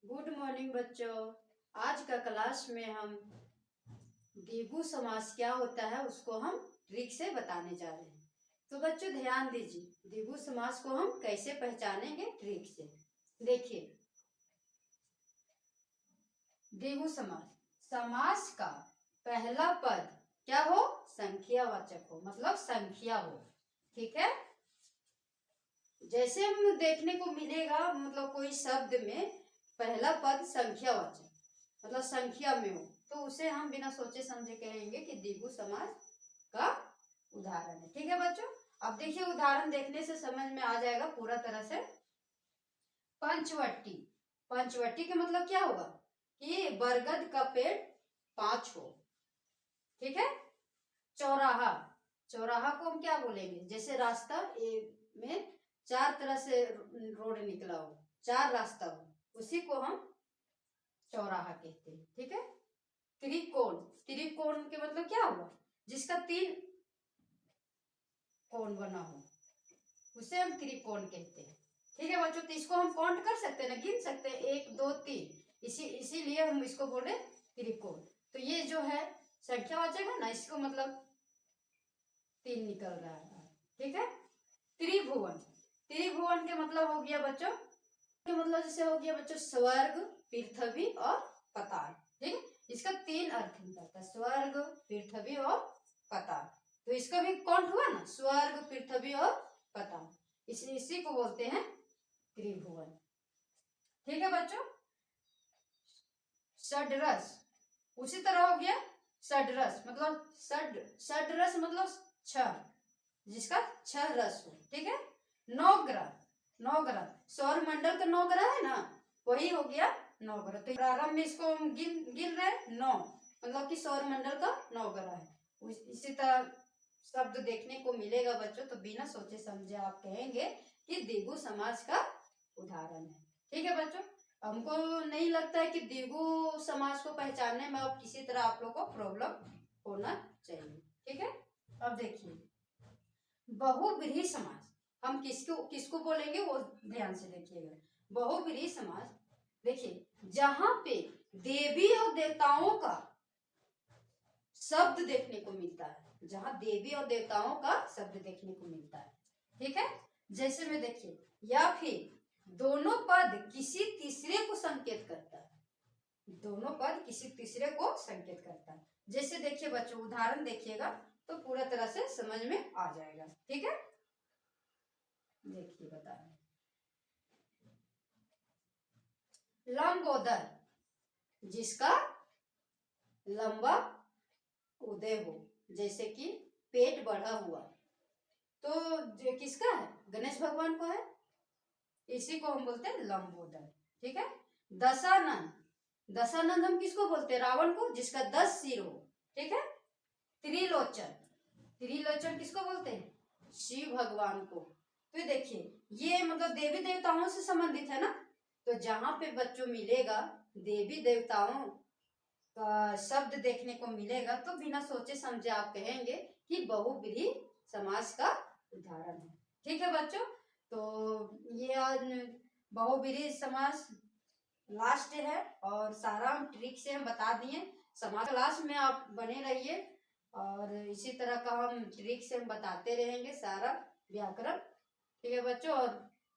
Good morning बच्चों। आज का क्लास में हम द्विगु समास क्या होता है उसको हम ट्रिक से बताने जा रहे हैं। तो बच्चों ध्यान दीजिए, द्विगु समास को हम कैसे पहचानेंगे ट्रिक से। देखिए, द्विगु समास, समास का पहला पद क्या हो? संख्यावाचक हो, मतलब संख्या हो। ठीक है, जैसे हम देखने को मिलेगा, मतलब कोई शब्द में पहला पद संख्यावाचक मतलब संख्या में हो, तो उसे हम बिना सोचे समझे कहेंगे कि द्विगु समास का उदाहरण है। ठीक है बच्चों, अब देखिए उदाहरण देखने से समझ में आ जाएगा पूरा तरह से। पंचवटी, पंचवटी का मतलब क्या होगा कि बरगद का पेड़ 5 हो। ठीक है, चौराहा, चौराहा को हम क्या बोलेंगे? जैसे रास्ता में 4 तरह से रोड निकला हो, 4 रास्ता हो, उसी को हम चौराहा कहते हैं। ठीक है, त्रिकोण, त्रिकोण के मतलब क्या हुआ? जिसका 3 कोण बना हो, उसे हम त्रिकोण कहते हैं। ठीक है बच्चों, तो इसको हम काउंट कर सकते हैं ना, गिन सकते हैं 1 2 3, इसीलिए हम इसको बोले त्रिकोण। तो ये जो है संख्यावाचक है ना, इसको मतलब 3 निकल रहा है। ठीक है, त्रिभुवन, त्रिभुवन के मतलब हो गया बच्चों, के मतलब जैसे हो गया बच्चों स्वर्ग, पृथ्वी और पाताल। ठीक है, इसका 3 अर्थ निकलता है, स्वर्ग, पृथ्वी और पाताल। तो इसका भी काउंट हुआ ना, स्वर्ग, पृथ्वी और पाताल, इसी को बोलते हैं त्रिभुवन। ठीक है बच्चों, षड्रस, उसी तरह हो गया षड्रस, मतलब षड्रस मतलब 6, जिसका 6 रस हो। ठीक है, नवग्रह, नवग्रह सौर मंडल का 9 ग्रह है ना, वही हो गया नवग्रह। तो प्रारंभ में इसको हम गिन रहे 9, मतलब कि सौर मंडल का 9 ग्रह है। इसी तरह शब्द देखने को मिलेगा बच्चों, तो बिना सोचे समझे आप कहेंगे कि द्विगु समास का उदाहरण है। ठीक है बच्चों, हमको नहीं लगता है कि द्विगु समास को पहचानने में अब किसी तरह आप लोग को प्रॉब्लम होना चाहिए। ठीक है, अब देखिए बहुव्रीहि समास, हम किसको बोलेंगे वो ध्यान से देखिएगा। बहुव्रीहि समास, देखिए जहां पे देवी और देवताओं का शब्द देखने को मिलता है, जहां देवी और देवताओं का शब्द देखने को मिलता है। ठीक है, जैसे में देखिए, या फिर दोनों पद किसी तीसरे को संकेत करता है, दोनों पद किसी तीसरे को संकेत करता है। जैसे देखिए बच्चों उदाहरण देखिएगा तो पूरा तरह से समझ में आ जाएगा। ठीक है, देखिए बता रहे, लंबोदर, जिसका लंबा उदय हो, जैसे कि पेट बढ़ा हुआ, तो जो किसका है? गणेश भगवान को है, इसी को हम बोलते हैं लंबोदर। ठीक है, दशानन, दशानंद हम किसको बोलते हैं? रावण को, जिसका 10 सिर हो। ठीक है, त्रिलोचन, त्रिलोचन किसको बोलते हैं? शिव भगवान को। तो देखिए ये मतलब देवी देवताओं से संबंधित है ना, तो जहां पे बच्चों मिलेगा देवी देवताओं का शब्द देखने को मिलेगा, तो बिना सोचे समझे आप कहेंगे कि बहुव्रीहि समास का उदाहरण है। ठीक है बच्चों, तो ये आज बहुव्रीहि समास लास्ट है और सारा हम ट्रिक से हम बता दिए। समास क्लास में आप बने रहिए और इसी तरह का हम ट्रिक से हम बताते रहेंगे सारा व्याकरण। ठीक है बच्चों, और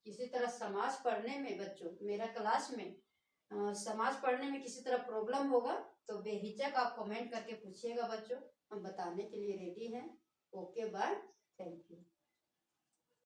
किसी तरह समास पढ़ने में बच्चों मेरा क्लास में समास पढ़ने में किसी तरह प्रॉब्लम होगा तो बेहिचक आप कमेंट करके पूछिएगा बच्चों, हम बताने के लिए रेडी हैं। Okay bye, thank you.